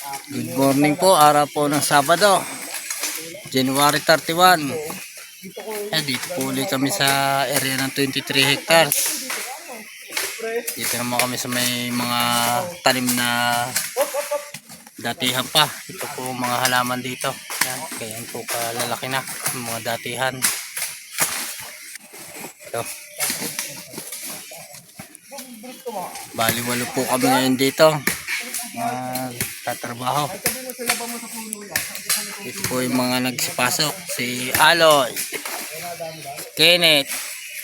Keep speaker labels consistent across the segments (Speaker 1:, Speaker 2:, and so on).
Speaker 1: Good morning po, araw po ng Sabado, January 31. Dito po ulit kami sa area ng 23 hectares. Dito naman kami sa may mga tanim na datihan pa. Ito po mga halaman dito. Yan, kaya po kalalaki na mga datihan. Ito. Bali walo po kami ngayon dito. Tatrabaho. Ito po yung mga nagsipasok. Si Aloy, Kenneth,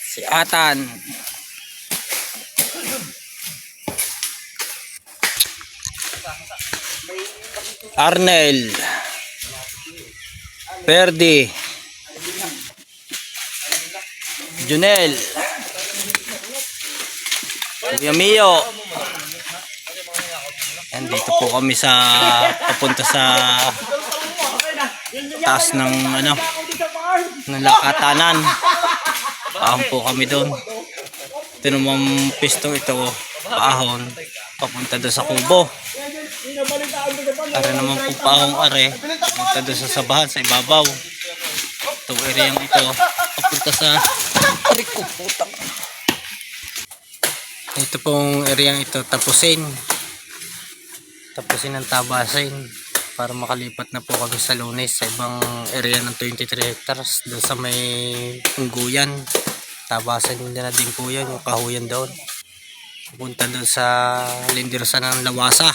Speaker 1: si Atan, Arnel, Perdi, Junel, Kuya Mio. And dito po kami sa papunta sa taas ng ng Lakatanan. Paahon po kami doon. Ito naman pistong ito, paahon papunta doon sa Kubo. Are naman po paahong are papunta doon sa Sabahan, sa ibabaw. Itong area ito papunta sa Rikuputang. Ito pong area ito tapusin ng tabasin para makalipat na po kami sa Lunes sa ibang area ng 23 hectares doon sa may Ungguyan. Tabasin nila na din po yun, yung kahuyan doon pupunta doon sa Lindirsa ng Lawasa.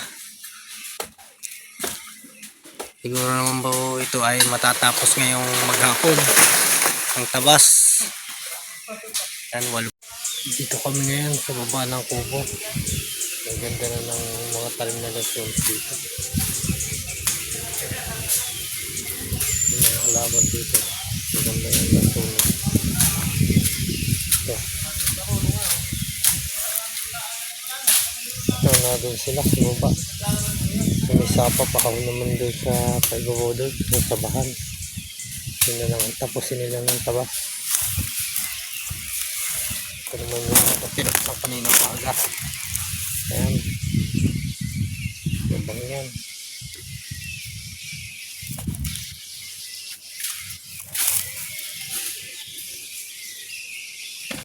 Speaker 1: Siguro naman po ito ay matatapos ngayong maghapon ang tabas. Yan, walo. Dito kami ngayon sa baba ng Kubo. Ang ganda na ng mga talim na legumes dito. Mga halaman dito. Ang ganda ng legumes. Ito. Ito na doon sila sa baba. May sapa pa kami naman doon sa Paigawo doon. Sa Sabahan. Sila naman. Tapusin nila ng tabas. Ito naman yung natirap sa kanina pa aga. Ayan. Gandang yan.